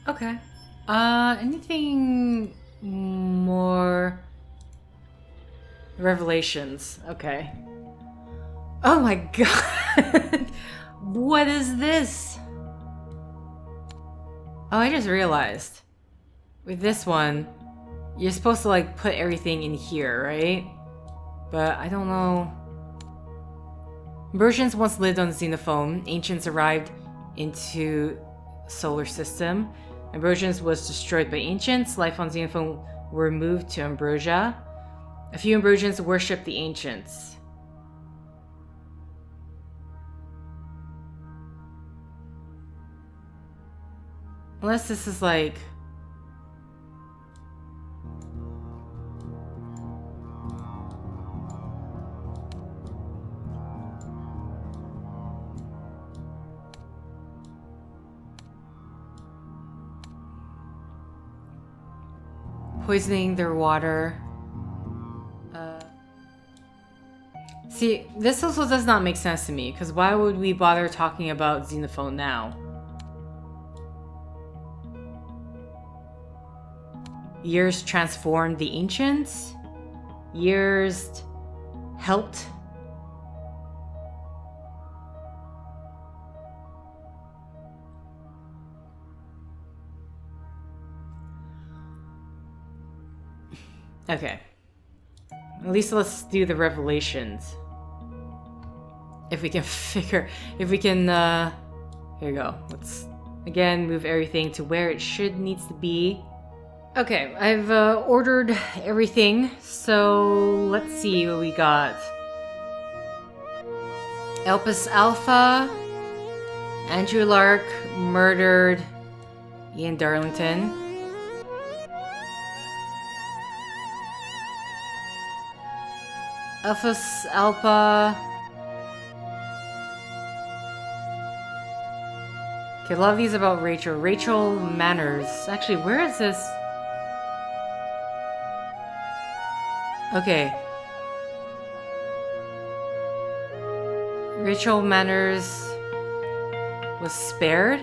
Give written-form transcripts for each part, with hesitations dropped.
Okay. Anything more revelations? Okay. Oh my god! What is this? Oh, I just realized. With this one, you're supposed to like put everything in here, right? But I don't know. Versions once lived on Xenophone. Ancients arrived into solar system. Ambrosians was destroyed by ancients. Life on Xenophone were moved to Ambrosia. A few Ambrosians worshipped the ancients. Unless this is like... poisoning their water. See, this also does not make sense to me, because why would we bother talking about Xenophone now? Years transformed the ancients? Years helped? Okay. At least let's do the revelations. If we can figure... If we can, here we go. Let's, again, move everything to where it needs to be. Okay, I've ordered everything, so let's see what we got. Elpis Alpha, Andrew Lark murdered Ian Darlington. Elpis Alpha. Okay, a lot of these about Rachel. Rachel Manners. Actually, where is this? Okay. Rachel Manners was spared.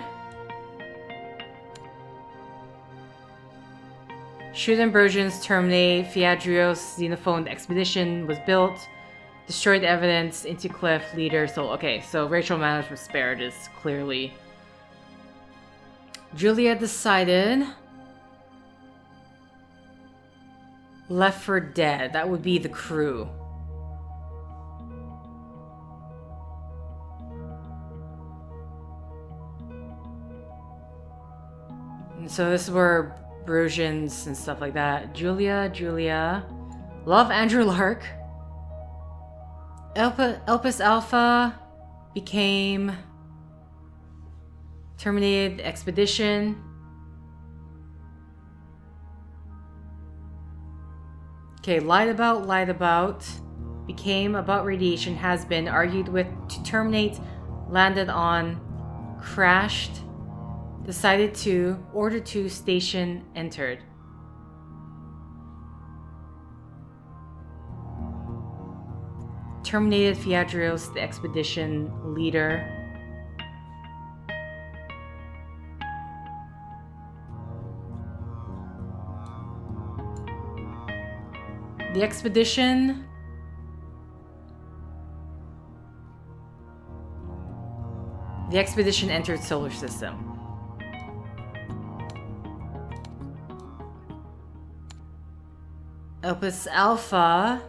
Shoot Ambrosians terminate. Fiadrios Xenophone expedition was built. Destroyed evidence. Into cliff. Leader. So, okay, so Rachel Manners was spared is clearly... Julia decided... Left for dead. That would be the crew. And so this is where Brosians and stuff like that. Julia. Love Andrew Lark. Elpis Alpha became... Terminated expedition. Okay, lied about, became about radiation, has been, argued with, to terminate, landed on, crashed, decided to, ordered to, station, entered. Terminated Fiadrios, the expedition leader. The expedition entered solar system. Elpis Alpha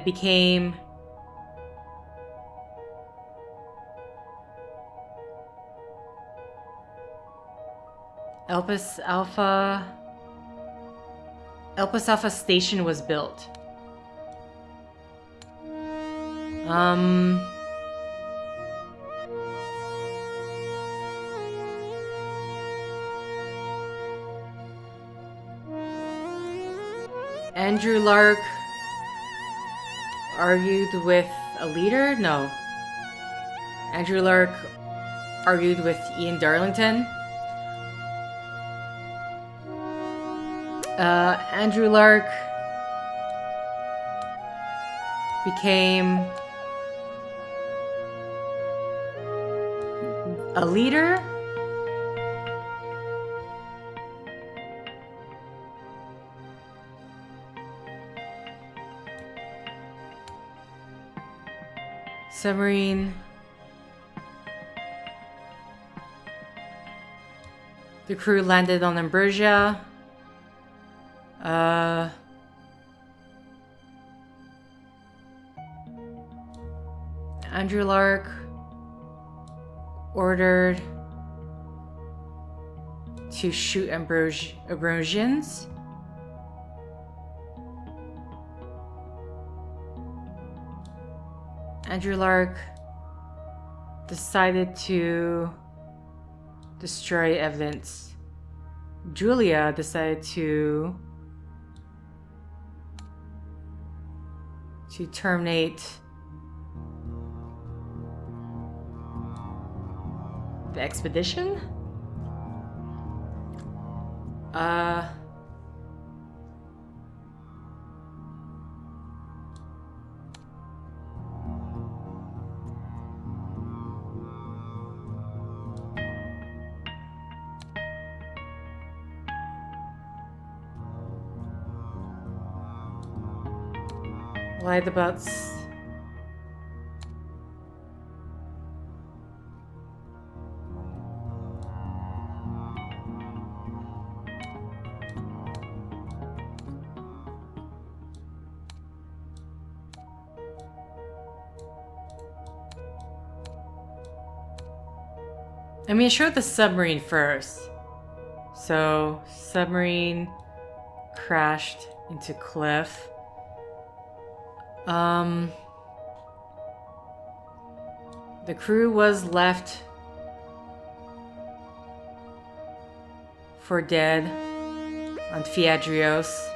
became Elpis Alpha station was built. Andrew Lark argued with a leader? No. Andrew Lark argued with Ian Darlington. Andrew Lark became A leader? Submarine. The crew landed on Ambrosia. Andrew Lark ordered to shoot Ambrosians. Andrew Lark decided to destroy evidence. J.U.L.I.A decided to terminate the expedition? Lied about I mean, it showed the submarine first. So, submarine crashed into cliff. The crew was left for dead on Fiadrios.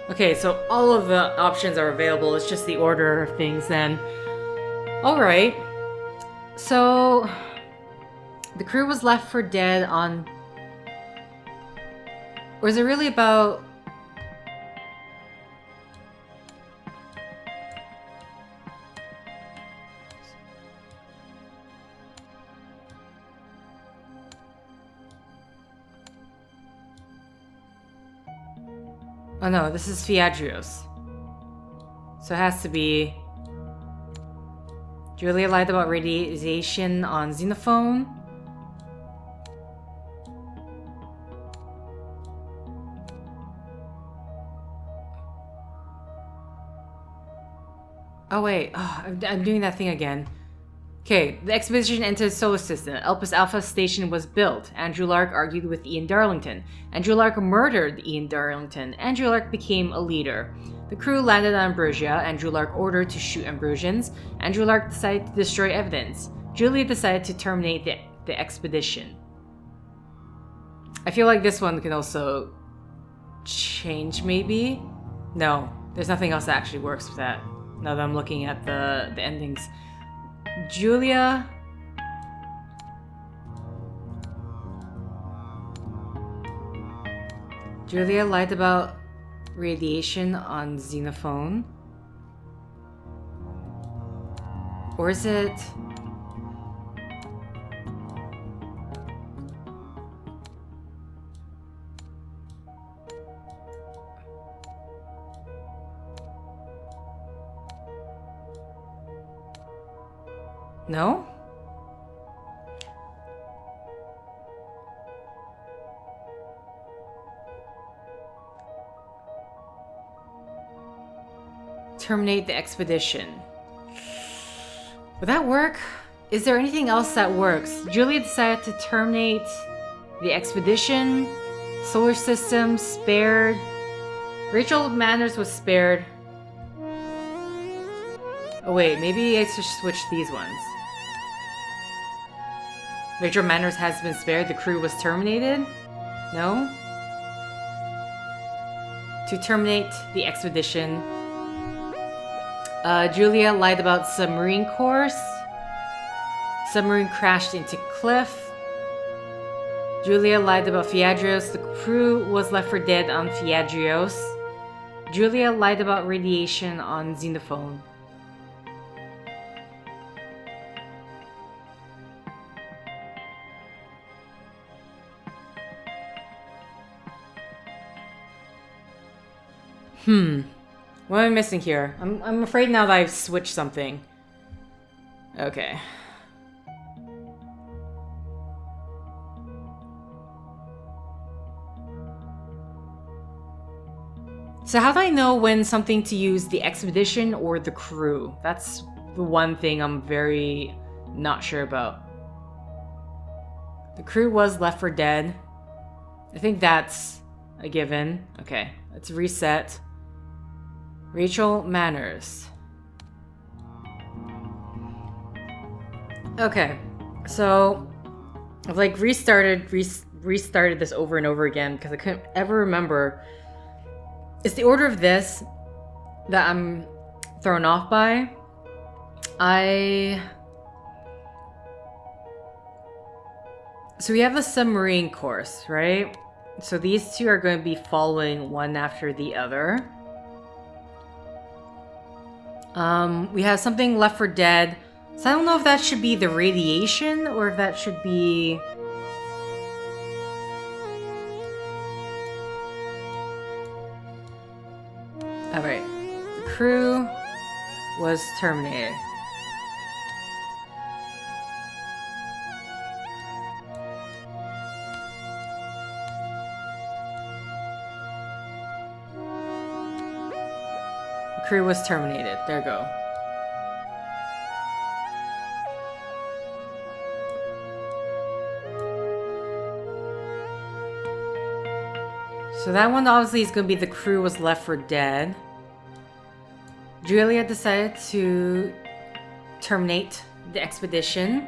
Okay, so all of the options are available. It's just the order of things then. Alright. So, the crew was left for dead on... Or is it really about... Oh no, this is Fiadrios. So it has to be... J.U.L.I.A lied about radiation on Xenophone. Oh wait, I'm doing that thing again. Okay, the expedition entered the solar system. Elpis Alpha Station was built. Andrew Lark argued with Ian Darlington. Andrew Lark murdered Ian Darlington. Andrew Lark became a leader. The crew landed on Ambrosia. Andrew Lark ordered to shoot Ambrosians. Andrew Lark decided to destroy evidence. J.U.L.I.A decided to terminate the expedition. I feel like this one can also change, maybe? No, there's nothing else that actually works with that. Now that I'm looking at the endings. J.U.L.I.A lied about radiation on Xenophone. Or is it... No? Terminate the expedition. Would that work? Is there anything else that works? J.U.L.I.A decided to terminate the expedition. Solar system spared. Rachel Manners was spared. Oh wait, maybe I should switch these ones. Rachel Manners has been spared. The crew was terminated? No? To terminate the expedition. Julia lied about submarine course. Submarine crashed into cliff. Julia lied about Fiadrios. The crew was left for dead on Fiadrios. Julia lied about radiation on Xenophone. What am I missing here? I'm afraid now that I've switched something. Okay. So how do I know when something to use the expedition or the crew? That's the one thing I'm very not sure about. The crew was left for dead. I think that's a given. Okay, let's reset. Rachel Manners. Okay, so I've like restarted this over and over again because I couldn't ever remember. It's the order of this that I'm thrown off by. So we have the submarine course, right? So these two are going to be following one after the other. We have something left for dead. So I don't know if that should be the radiation or if that should be... Alright. The crew was terminated. The crew was terminated. There we go. So that one obviously is going to be the crew was left for dead. Julia decided to terminate the expedition.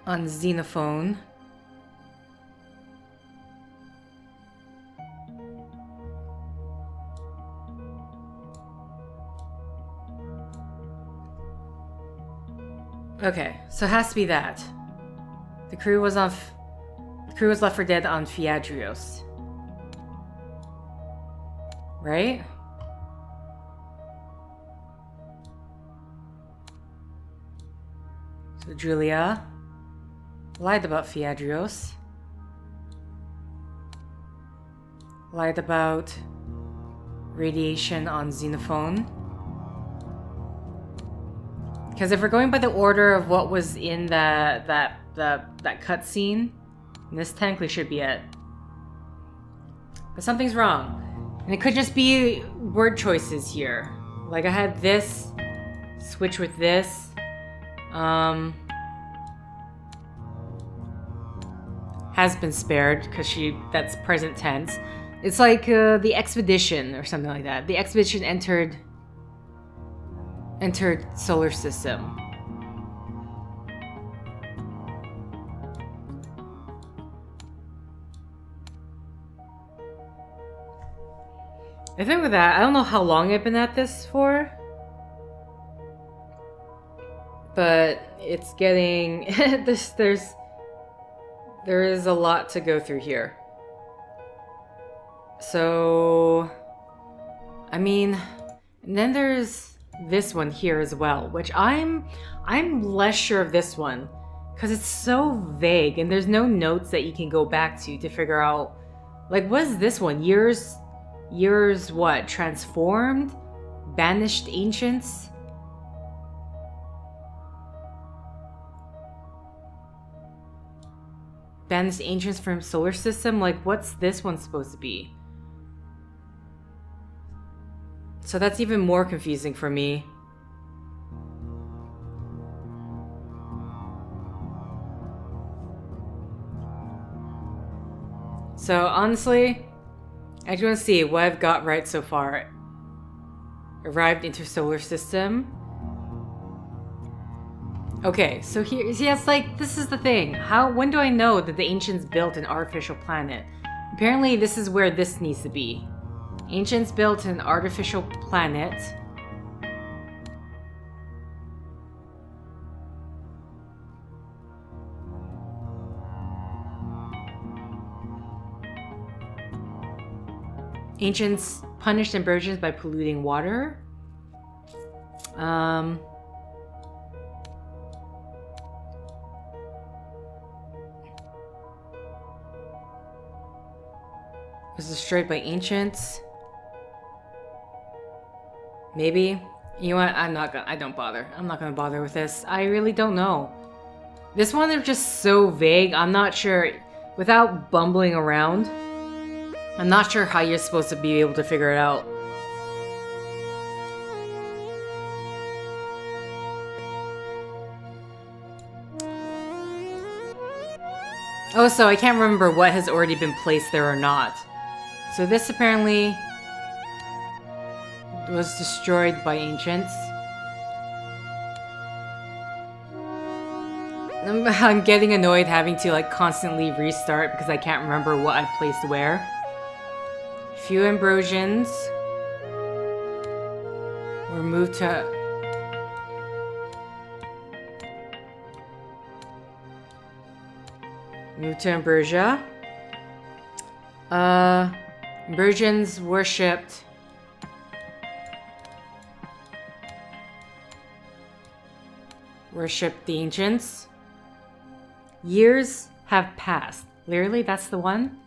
On Xenophone. Okay, so it has to be that. The crew was left for dead on Fiadrios. Right? So Julia lied about Fiadrios. Lied about radiation on Xenophone. Because if we're going by the order of what was in that cutscene, this technically should be it. But something's wrong. And it could just be word choices here. Like I had this, switch with this. Has been spared, because that's present tense. It's like the expedition or something like that. The expedition entered solar system. I think with that, I don't know how long I've been at this for, but it's getting there is a lot to go through here. So, I mean, and then there's this one here as well, which I'm less sure of this one because it's so vague and there's no notes that you can go back to figure out, like, what is this one? Years what? Transformed? Banished ancients? Banished ancients from solar system? Like, what's this one supposed to be? So that's even more confusing for me. So honestly, I just want to see what I've got right so far. Arrived interstellar system. Okay, so here, see, it's like, this is the thing. When do I know that the ancients built an artificial planet? Apparently, this is where this needs to be. Ancients built an artificial planet. Ancients punished Ambrosians by polluting water. Was destroyed by ancients. Maybe. You know what? I don't bother. I'm not gonna bother with this. I really don't know. This one is just so vague. I'm not sure. Without bumbling around, I'm not sure how you're supposed to be able to figure it out. Oh, so I can't remember what has already been placed there or not. So this apparently was destroyed by ancients. I'm getting annoyed having to like constantly restart because I can't remember what I placed where. Few Ambrosians were moved to... Ambrosia. Ambrosians worshipped... Worshipped the ancients. Years have passed. Literally, that's the one?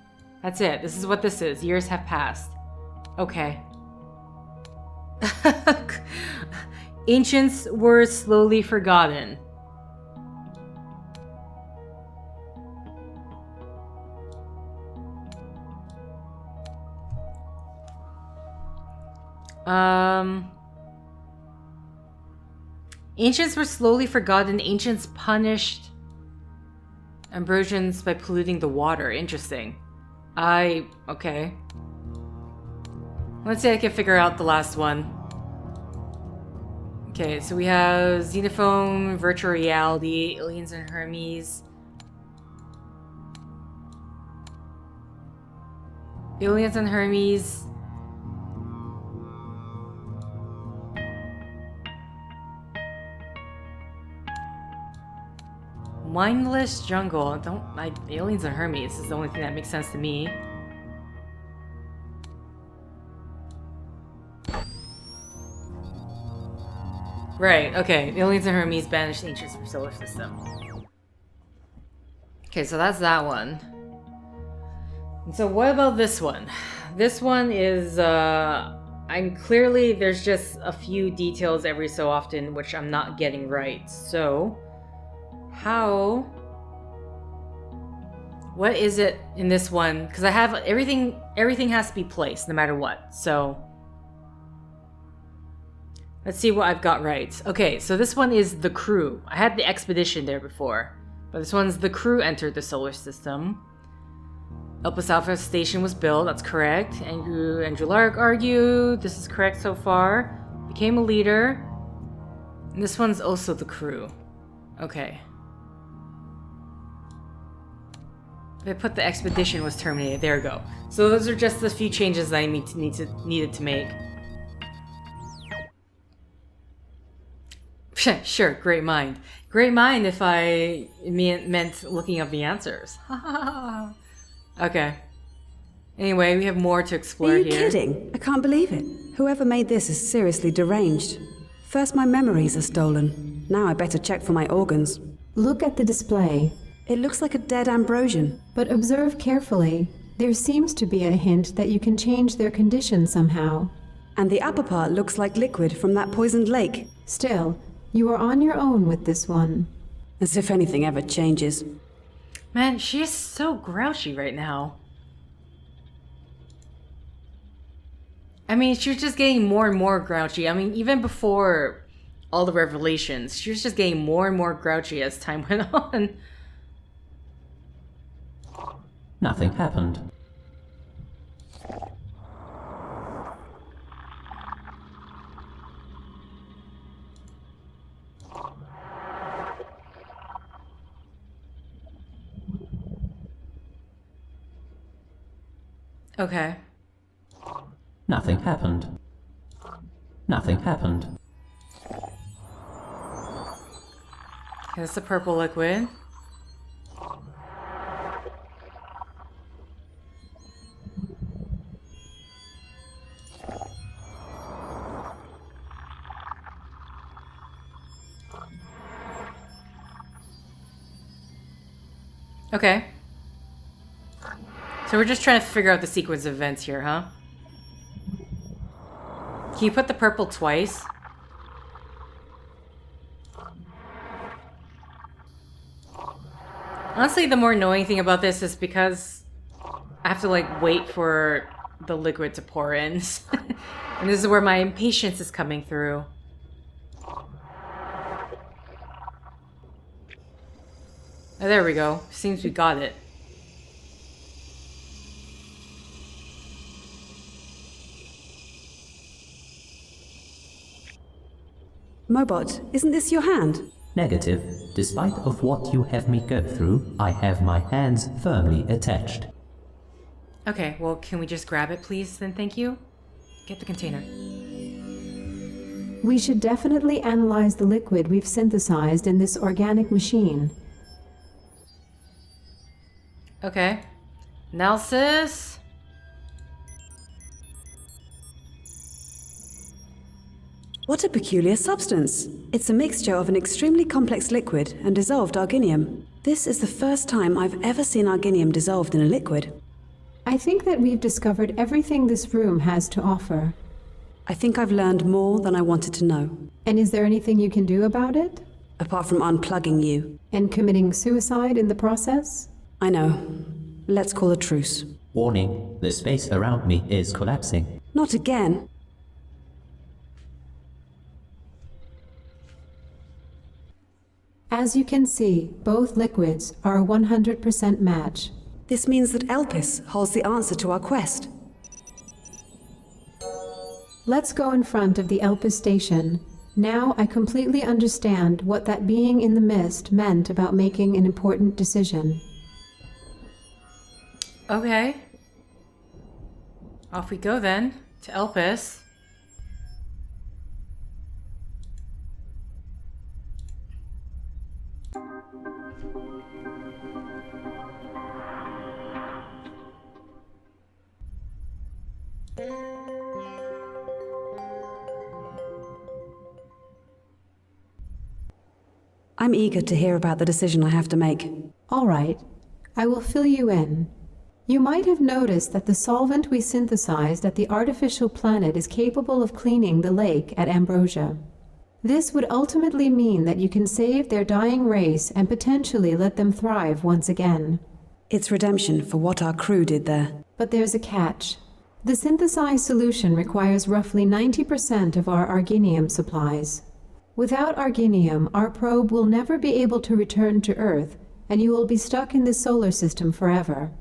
That's it. This is what this is. Years have passed. Okay. Ancients were slowly forgotten. Ancients were slowly forgotten. Ancients punished Ambrosians by polluting the water. Interesting. Okay. Let's see if I can figure out the last one. Okay, so we have Xenophone, virtual reality, aliens and Hermes. Aliens and Hermes. Mindless jungle. Aliens and Hermes is the only thing that makes sense to me. Right, okay. Aliens and Hermes banished ancients from solar system. Okay, so that's that one. And so what about this one? This one is, there's just a few details every so often which I'm not getting right. So, what is it in this one? Because I have everything has to be placed no matter what. So, let's see what I've got right. Okay, so this one is the crew. I had the expedition there before, but this one's the crew entered the solar system. Elpis Alpha Station was built, that's correct. Andrew and J.U.L.I.A argued, this is correct so far. Became a leader. And this one's also the crew. Okay. They put the expedition was terminated. There we go. So those are just the few changes that I needed to make. Sure, great mind. Great mind if I meant looking up the answers. Okay. Anyway, we have more to explore here. Are you kidding? I can't believe it. Whoever made this is seriously deranged. First my memories are stolen. Now I better check for my organs. Look at the display. It looks like a dead Ambrosian. But observe carefully. There seems to be a hint that you can change their condition somehow. And the upper part looks like liquid from that poisoned lake. Still, you are on your own with this one. As if anything ever changes. Man, she is so grouchy right now. I mean, she was just getting more and more grouchy. I mean, even before all the revelations, she was just getting more and more grouchy as time went on. Nothing happened. Okay. Nothing happened. Nothing happened. That's the purple liquid. Okay. So we're just trying to figure out the sequence of events here, huh? Can you put the purple twice? Honestly, the more annoying thing about this is because I have to, like, wait for the liquid to pour in. And this is where my impatience is coming through. Oh, there we go. Seems we got it. Mobot, isn't this your hand? Negative. Despite of what you have me go through, I have my hands firmly attached. Okay, well, can we just grab it, please? Then thank you. Get the container. We should definitely analyze the liquid we've synthesized in this organic machine. Okay. Analysis. What a peculiar substance. It's a mixture of an extremely complex liquid and dissolved arginium. This is the first time I've ever seen arginium dissolved in a liquid. I think that we've discovered everything this room has to offer. I think I've learned more than I wanted to know. And is there anything you can do about it? Apart from unplugging you. And committing suicide in the process? I know. Let's call a truce. Warning, the space around me is collapsing. Not again. As you can see, both liquids are a 100% match. This means that Elpis holds the answer to our quest. Let's go in front of the Elpis station. Now I completely understand what that being in the mist meant about making an important decision. Okay. Off we go then, to Elpis. I'm eager to hear about the decision I have to make. All right, I will fill you in. You might have noticed that the solvent we synthesized at the artificial planet is capable of cleaning the lake at Ambrosia. This would ultimately mean that you can save their dying race and potentially let them thrive once again. It's redemption for what our crew did there. But there's a catch. The synthesized solution requires roughly 90% of our arginium supplies. Without arginium, our probe will never be able to return to Earth, and you will be stuck in this solar system forever.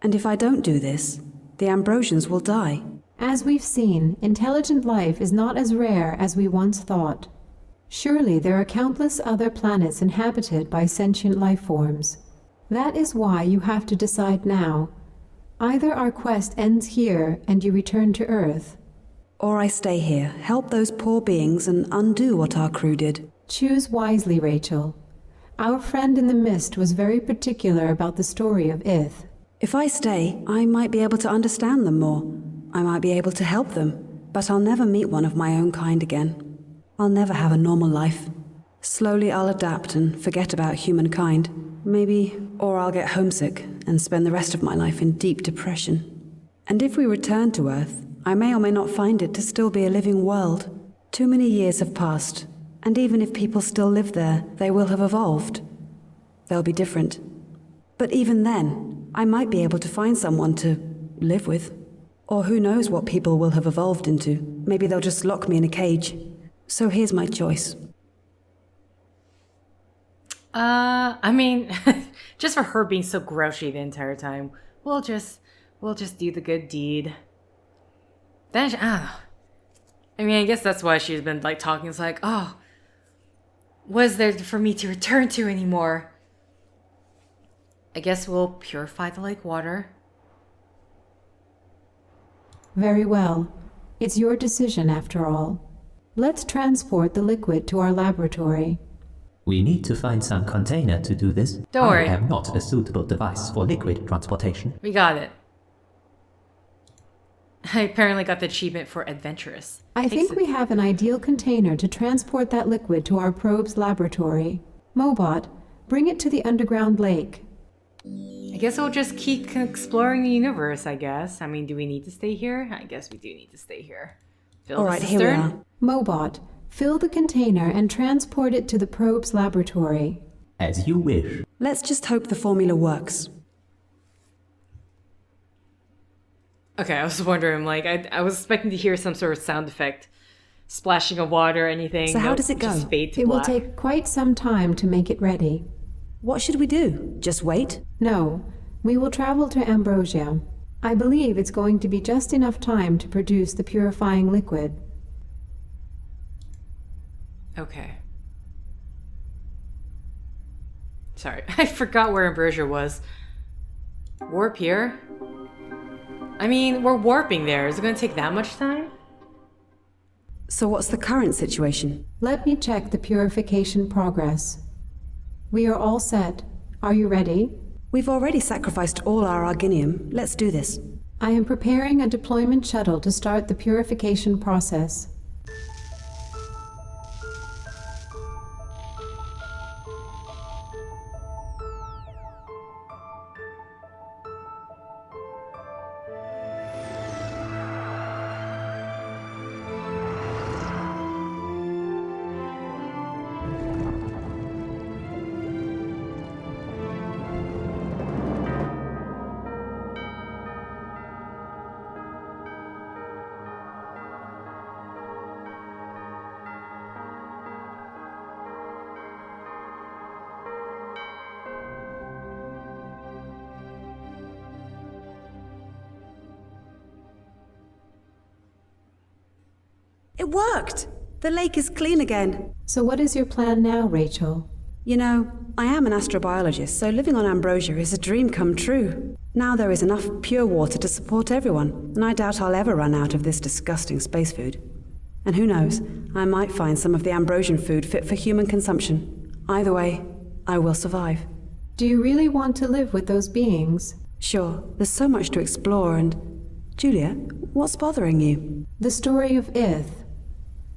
And if I don't do this, the Ambrosians will die. As we've seen, intelligent life is not as rare as we once thought. Surely there are countless other planets inhabited by sentient life forms. That is why you have to decide now. Either our quest ends here and you return to Earth, Or I stay here, help those poor beings, and undo what our crew did. choose wisely, Rachel. Our friend in the mist was very particular about the story of Ith. If I stay, I might be able to understand them more. I might be able to help them, but I'll never meet one of my own kind again. I'll never have a normal life. Slowly I'll adapt and forget about humankind. Maybe, or I'll get homesick and spend the rest of my life in deep depression. And if we return to Earth, I may or may not find it to still be a living world. Too many years have passed, and even if people still live there, they will have evolved. They'll be different. But even then, I might be able to find someone to live with. Or who knows what people will have evolved into. Maybe they'll just lock me in a cage. So here's my choice. I mean, just for her being so grouchy the entire time, we'll just do the good deed. Then, I mean, I guess that's why she's been, like, talking. It's like, oh, what is there for me to return to anymore? I guess we'll purify the lake water. Very well. It's your decision after all. Let's transport the liquid to our laboratory. We need to find some container to do this. Don't worry. I am not a suitable device for liquid transportation. We got it. I apparently got the achievement for adventurous. I think we have an ideal container to transport that liquid to our probe's laboratory. Mobot, bring it to the underground lake. I guess we'll just keep exploring the universe, I guess. I mean, do we need to stay here? I guess we do need to stay here. Fill All the right, here we cistern. are. Mobot, fill the container and transport it to the probe's laboratory. As you wish. Let's just hope the formula works. Okay, I was wondering, like, I was expecting to hear some sort of sound effect. Splashing of water or anything. So how does it go? Just fade to It will black. take quite some time to make it ready. What should we do? Just wait? No, we will travel to Ambrosia. I believe it's going to be just enough time to produce the purifying liquid. Okay. Sorry, I forgot where Ambrosia was. Warp here? I mean, we're warping there. Is it going to take that much time? So what's the current situation? Let me check the purification progress. We are all set. Are you ready? We've already sacrificed all our arginium. Let's do this. I am preparing a deployment shuttle to start the purification process. It worked! The lake is clean again. So what is your plan now, Rachel? You know, I am an astrobiologist, so living on Ambrosia is a dream come true. Now there is enough pure water to support everyone, and I doubt I'll ever run out of this disgusting space food. And who knows, I might find some of the Ambrosian food fit for human consumption. Either way, I will survive. Do you really want to live with those beings? Sure, there's so much to explore and... Julia, what's bothering you? The story of Ith.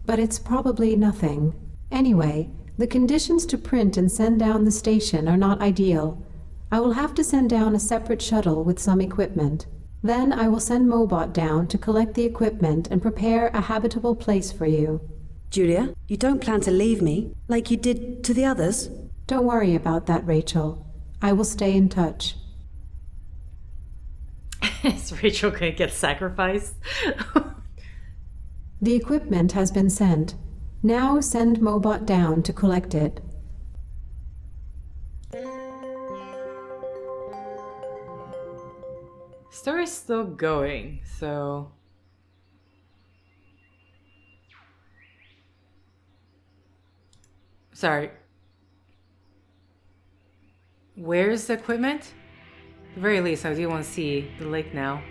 But it's probably nothing. Anyway, the conditions to print and send down the station are not ideal. I will have to send down a separate shuttle with some equipment. Then I will send Mobot down to collect the equipment and prepare a habitable place for you. Julia, you don't plan to leave me, like you did to the others? Don't worry about that, Rachel. I will stay in touch. Is Rachel gonna get sacrificed? The equipment has been sent. Now send Mobot down to collect it. Story's still going, so... Sorry. Where's the equipment? At the very least, I do want to see the lake now.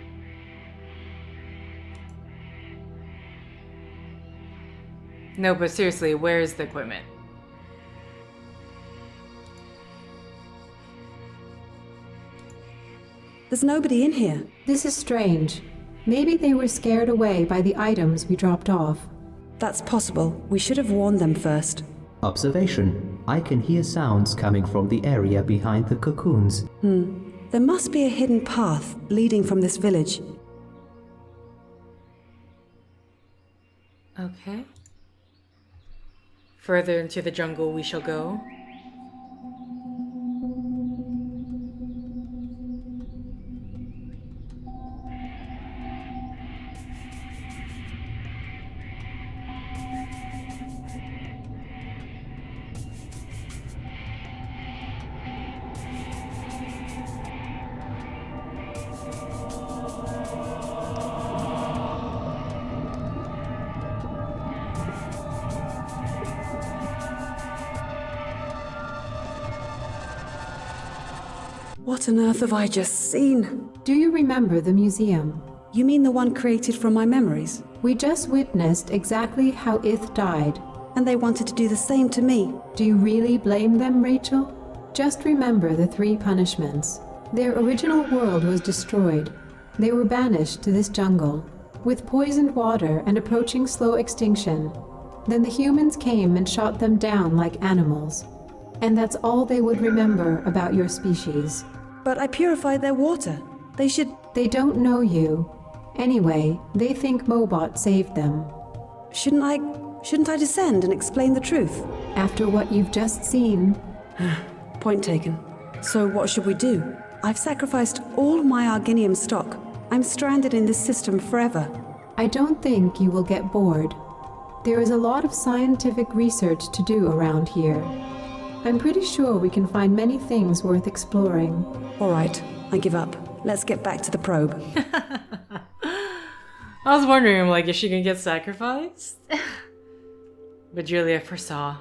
No, but seriously, where's the equipment? There's nobody in here. This is strange. Maybe they were scared away by the items we dropped off. That's possible. We should have warned them first. Observation. I can hear sounds coming from the area behind the cocoons. There must be a hidden path leading from this village. Okay. Further into the jungle we shall go. What on earth have I just seen? Do you remember the museum? You mean the one created from my memories? We just witnessed exactly how Ith died. And they wanted to do the same to me. Do you really blame them, Rachel? Just remember the 3 punishments. Their original world was destroyed. They were banished to this jungle, with poisoned water and approaching slow extinction. Then the humans came and shot them down like animals. And that's all they would remember about your species. But I purified their water. They should... They don't know you. Anyway, they think Mobot saved them. Shouldn't I descend and explain the truth? After what you've just seen... Point taken. So what should we do? I've sacrificed all my Arginium stock. I'm stranded in this system forever. I don't think you will get bored. There is a lot of scientific research to do around here. I'm pretty sure we can find many things worth exploring. All right, I give up. Let's get back to the probe. I was wondering, like, is she gonna get sacrificed? But Julia foresaw.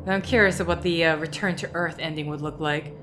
Now I'm curious of what the Return to Earth ending would look like.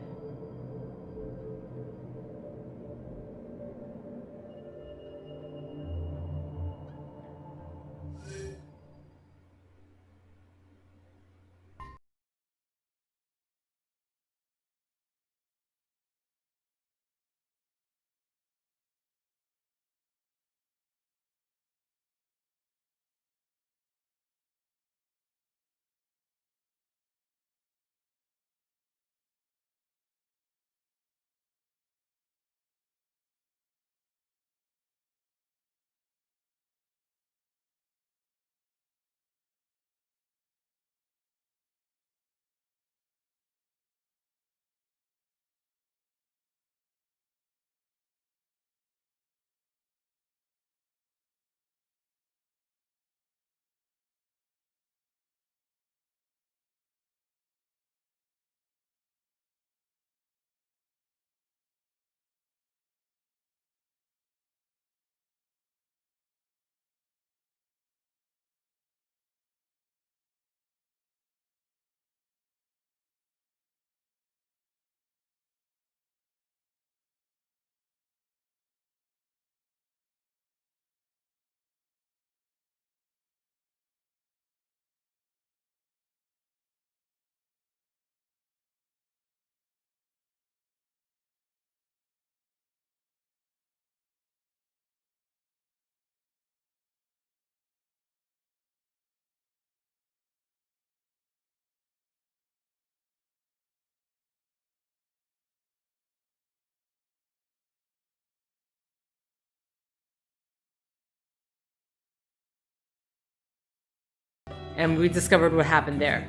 And we discovered what happened there.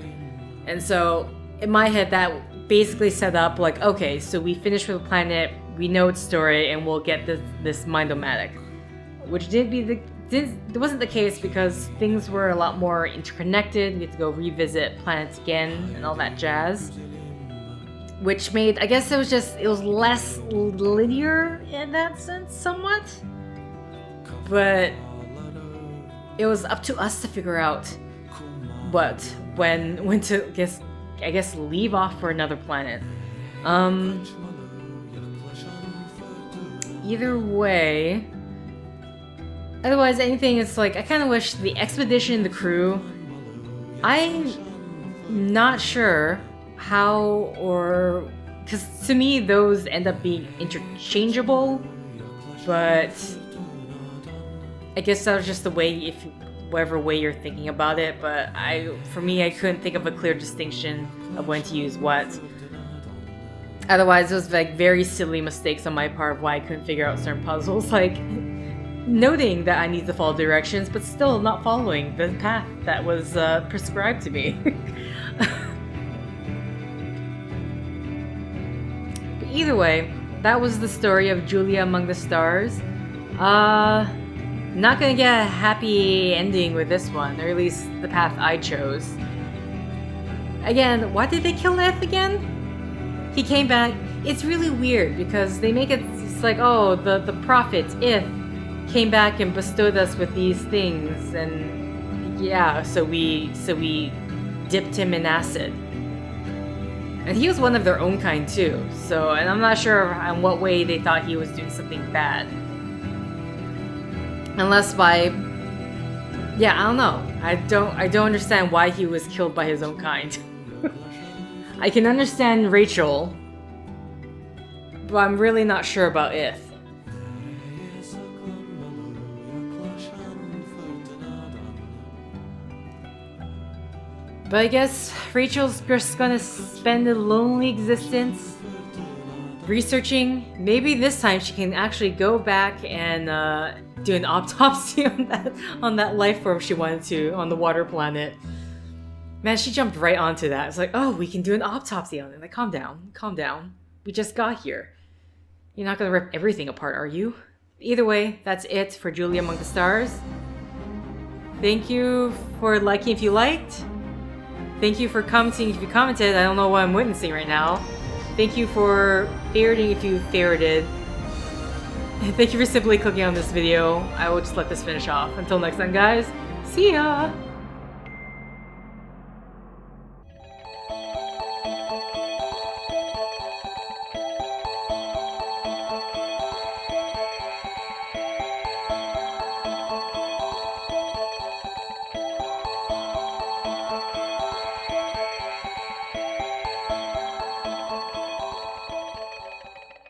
And so, in my head, that basically set up, like, okay, so we finished with the planet, we know its story, and we'll get this Mindomatic. Which wasn't the case because things were a lot more interconnected, we had to go revisit planets again, and all that jazz. Which made, I guess it was less linear in that sense, somewhat. But it was up to us to figure out when to I guess leave off for another planet. Either way, otherwise anything, it's like I kind of wish the expedition, the crew, I'm not sure how, or because to me those end up being interchangeable, but I guess that was just the way, whatever way you're thinking about it, but for me, I couldn't think of a clear distinction of when to use what. Otherwise, it was like very silly mistakes on my part of why I couldn't figure out certain puzzles, like noting that I need to follow directions, but still not following the path that was prescribed to me. But either way, that was the story of Julia Among the Stars. Not gonna get a happy ending with this one, or at least the path I chose. Again, why did they kill F again? He came back. It's really weird because they make it's like, oh, the prophet, If, came back and bestowed us with these things, and yeah, so we dipped him in acid. And he was one of their own kind too, so, and I'm not sure in what way they thought he was doing something bad. Unless by, yeah, I don't know. I don't understand why he was killed by his own kind. I can understand Rachel, but I'm really not sure about Ith. But I guess Rachel's just gonna spend a lonely existence researching. Maybe this time she can actually go back and do an autopsy on that life form she wanted to on the water planet. Man, she jumped right onto that. It's like, oh, we can do an autopsy on it. Like, calm down, calm down. We just got here. You're not gonna rip everything apart, are you? Either way, that's it for Julie Among the Stars. Thank you for liking if you liked. Thank you for commenting if you commented. I don't know what I'm witnessing right now. Thank you for favoriting if you favorited. And thank you for simply clicking on this video. I will just let this finish off. Until next time, guys. See ya!